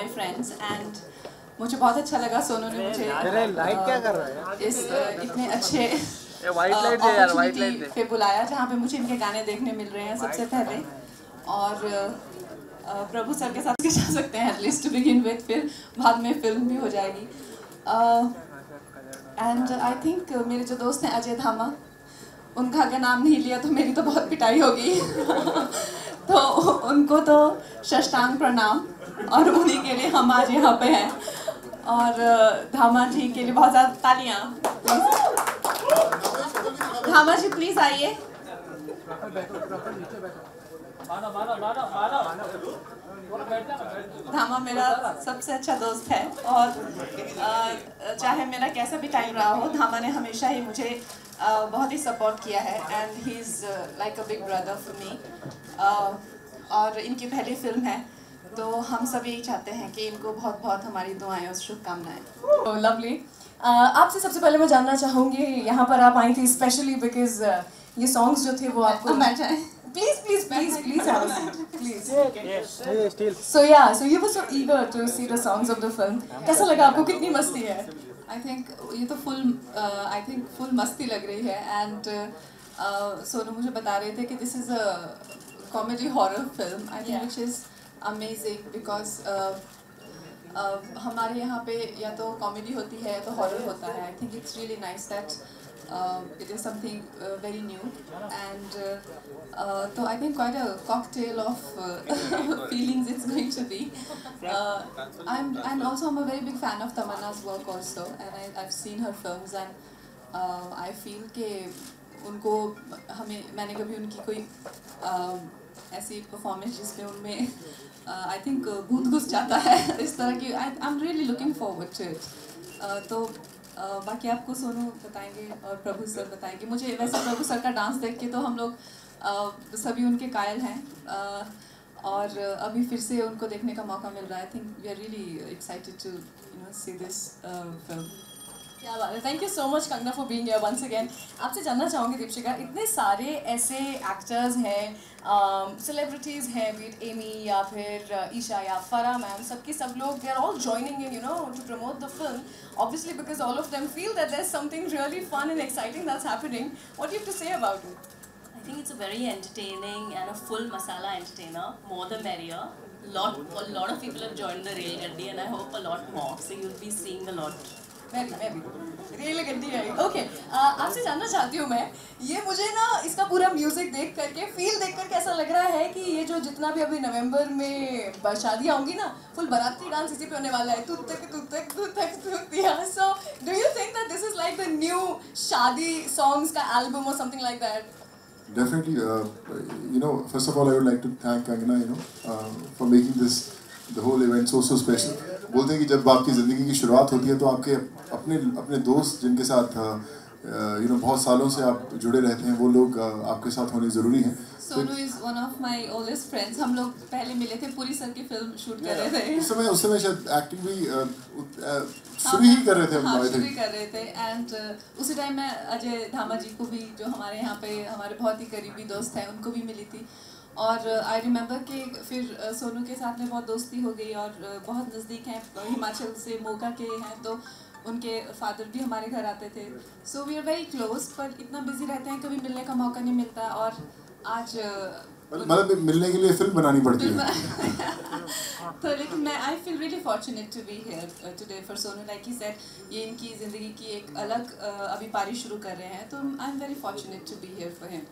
my friends and मुझे बहुत अच्छा लगा सोनू ने मुझे लाइट क्या कर रहा है इस इतने अच्छे वाइट पे बुलाया जहाँ पे मुझे इनके गाने देखने मिल रहे हैं सबसे पहले। और प्रभु सर के साथ जा सकते हैं एटलीस्ट टू बिगिन विद, फिर बाद में फिल्म भी हो जाएगी। एंड आई थिंक मेरे जो दोस्त हैं अजय धामा, उनका अगर नाम नहीं लिया तो मेरी तो बहुत पिटाई होगी तो उनको तो साष्टांग प्रणाम, और उन्हीं के लिए हम आज यहाँ पे हैं। और धामा जी के लिए बहुत ज़्यादा तालियां। धामा जी प्लीज आइए। धामा मेरा सबसे अच्छा दोस्त है और चाहे मेरा कैसा भी टाइम रहा हो, धामा ने हमेशा ही मुझे बहुत ही सपोर्ट किया है and he is like a big brother for me. और इनकी पहली फिल्म है तो हम सब यही चाहते हैं कि इनको बहुत बहुत हमारी दुआएं और शुभकामनाएं। लवली। आपसे सबसे पहले मैं जानना चाहूँगी, यहाँ पर आप आई थी स्पेशली बिकॉज ये सॉन्ग्स जो थे वो आपको please please please please have a seat please. So you were so eager to see the songs of the film. कैसा लगा आपको, कितनी मस्ती है? आई थिंक ये तो फुल मस्ती लग रही है एंड सोनू मुझे बता रहे थे कि this is a comedy horror film. I think which is amazing because हमारे यहाँ पे या तो कॉमेडी होती है या तो हॉरर होता है। I think it's really nice that it is something very new and so I think quite a cocktail of feelings it's going to be. I'm a very big fan of Tamanna's work also and I've seen her films and I feel के उनको मैंने कभी उनकी कोई ऐसी performance जिसमें उनमें I think भूत घुस जाता है इस तरह की। I am really looking forward to it. तो बाकी आपको सोनू बताएंगे और प्रभु सर बताएंगे। मुझे वैसे प्रभु सर का डांस देख के तो हम लोग सभी उनके कायल हैं और अभी फिर से उनको देखने का मौका मिल रहा है। I think we are really excited to see this film. क्या बात है। Thank you so much Kangana for being here once again. आपसे जानना चाहूँगी दीपशिका, इतने सारे ऐसे एक्टर्स हैं, सेलिब्रिटीज़ हैं, बीट एमी या फिर ईशा या फरा मैम, सब लोग they are all joining in to promote the film obviously because all of them feel that there is something really fun and exciting that's happening. What do you have to say about it? I think it's a very entertaining and a full masala entertainer. More the merrier. A lot of people have joined the Rail Gaddi and I hope a lot more. So you'll be seeing a lot. मैं भी rail गड्डी आई। Okay, आपसे जानना चाहती हूँ मैं, ये मुझे ना इसका पूरा म्यूजिक देख करके, फील देख करके ऐसा लग रहा है कि ये जो जितना भी अभी नवंबर में शादियाँ होंगी ना, फुल बाराती डांस इसी पे होने वाला है। तू तक दिया। So do you think that this is like the new शादी सॉन्ग्स का एल्बम और something like that? Definitely, first of all, I would like to thank Kangana, for making this the whole event so special. बोलते हैं कि जब आपकी ज़िंदगी की शुरुआत होती है तो आपके अपने दोस्त जिनके साथ बहुत सालों से आप जुड़े रहते हैं, वो लोग आपके साथ होने ज़रूरी हैं। Sonu is one of my oldest friends. हम लोग पहले मिले थे, पूरी सर की फिल्म शूट कर रहे थे। उस समय शायद एक्टिंग भी शुरू ही कर रहे थे हम। हाँ, शुरू ही कर रहे थे एंड उसी टाइम मैं अजय धामा जी को भी, जो हमारे यहाँ पे हमारे बहुत ही करीबी दोस्त हैं, उनको भी मिली थी। और आई रिमेंबर कि फिर सोनू के साथ में बहुत दोस्ती हो गई और बहुत नज़दीक हैं, हिमाचल से मोगा के हैं, तो उनके फादर भी हमारे घर आते थे। So we are very close, पर इतना बिजी रहते हैं कभी मिलने का मौका नहीं मिलता। और आज मतलब मिलने के लिए फिल्म बनानी पड़ती है तो लेकिन मैं I feel really fortunate to be here today for Sonu. Like he said, ये इनकी ज़िंदगी की एक अलग अभी पारी शुरू कर रहे हैं, तो I am very fortunate to be here for him.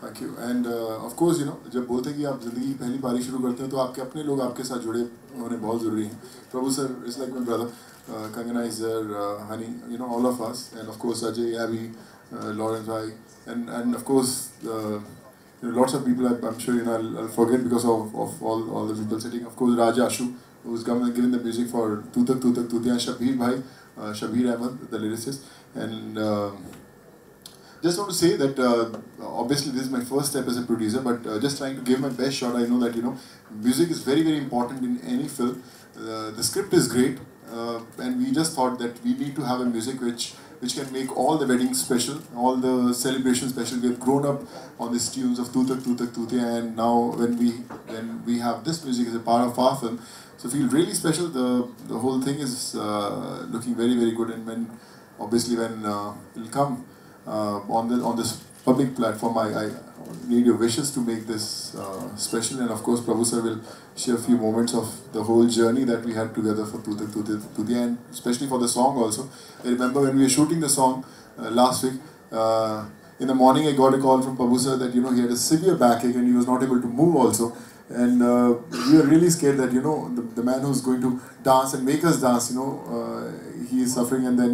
Thank you. And of course जब बोलते हैं कि आप ज़िंदगी की पहली पारी शुरू करते हैं तो आपके अपने लोग आपके साथ जुड़े होने बहुत ज़रूरी हैं। Prabhu sir is like my brother, Kangana is there, Honey, all of us, and of course Ajay, Abby, Lawrence Bhai, and of course lots of people I'm sure I'll forget because of all the people sitting. Of course Raja Ashu, who's given the music for Tu Tak Tutiya, Shabir Bhai, Shabir Ahmed, the lyricist, and just want to say that obviously this is my first step as a producer, but just trying to give my best shot. I know that music is very important in any film. The script is great, and we just thought that we need to have a music which which can make all the weddings special, all the celebrations special. We have grown up on these tunes of Tutak Tutak Tutia, and now when we have this music as a part of our film, so feel really special. The whole thing is looking very, very good, and when obviously when it'll come on this public platform, I need your wishes to make this special, and of course Prabhu sir will share a few moments of the whole journey that we had together for Tutak Tutak Tutia, and especially for the song also. I remember when we were shooting the song last week, in the morning I got a call from Prabhu sir that he had a severe backache and he was not able to move also, and we were really scared that the man who's going to dance and make us dance, he is suffering, and then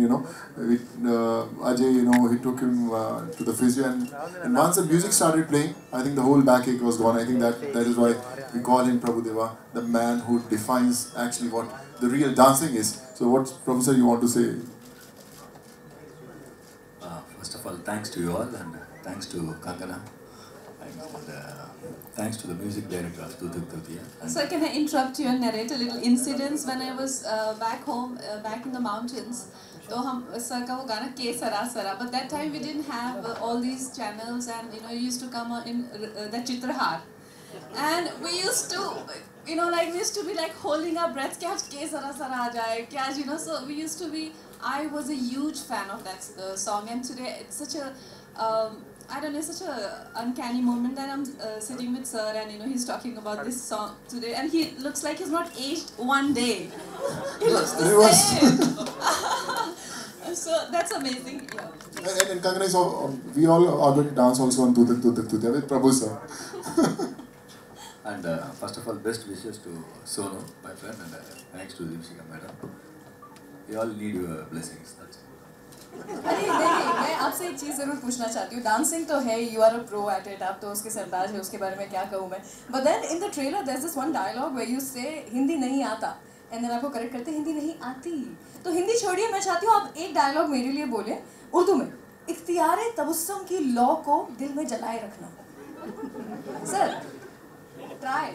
Ajay, he took him to the physio, and once the music started playing, I think the whole backache was gone. I think that is why we call him Prabhu Deva, the man who defines actually what the real dancing is. So what, Prabhu sir, you want to say? First of all, thanks to you all, and thanks to Kangana, and thanks to the music director of Tutak Tutia. So can I interrupt you and narrate a little incidents when I was back home, back in the mountains? तो हम sir का वो गाना के सरा सरा, but that time we didn't have all these channels, and it used to come on in the Chitrahar, and we used to we used to be like holding our breath कि आज के सरा सरा आ जाए, कि आज so we used to be. I was a huge fan of that song, and today it's such a I don't know, such a uncanny moment that I'm sitting with sir, and he's talking about this song today, and he looks like he's not aged one day. He looks the same. So that's amazing. Yeah. And Kangana is we all are going to dance also on Tutak Tutak Tutia with Prabhu sir. And first of all, best wishes to Sonu, my friend, and thanks to Deepshika madam. We all need your blessings. That's it. अरे नहीं, मैं आपसे एक चीज़ ज़रूर पूछना चाहती हूँ. Dancing तो है, you are a pro at it, आप तो उसके सरताज है, उसके बारे में क्या कहूँ मैं. But then in the trailer there's this one dialogue where you say Hindi नहीं आता, and then आपको करेक्ट करते हिंदी नहीं आती. तो हिंदी छोड़िए, मैं चाहती हूँ आप एक डायलॉग मेरे लिए बोले उर्दू में. इख्तियारे तबस्सुम की लौ को दिल में जलाए रखना. Sir, try.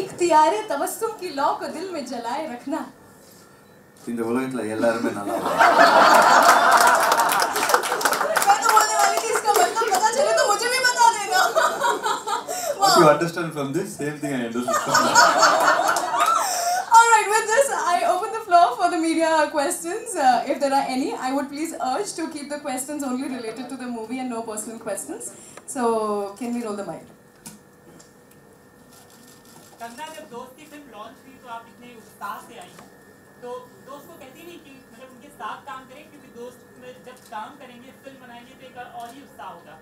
इख्तियारे तबस्सुम की लौ को दिल में जलाए रखना. இந்த உலகத்துல எல்லாரும் நல்லா मैं तो बोलने वाली थी इसका मतलब पता चले तो मुझे भी बता देना. What you understand from this, same thing I understand. Alright, with this I open the floor for the media questions. If there are any, I would please urge to keep the questions only related to the movie and no personal questions. So, can we roll the mic? Kangana, जब दोस्त की film launch हुई तो आप इतने उत्साह से आई हैं, तो दोस्त को कहती नहीं कि मतलब उनके साथ काम करें, क्योंकि दोस्त में जब काम करेंगे, फिल्म बनाएंगे तो एक और ही उत्साह होगा.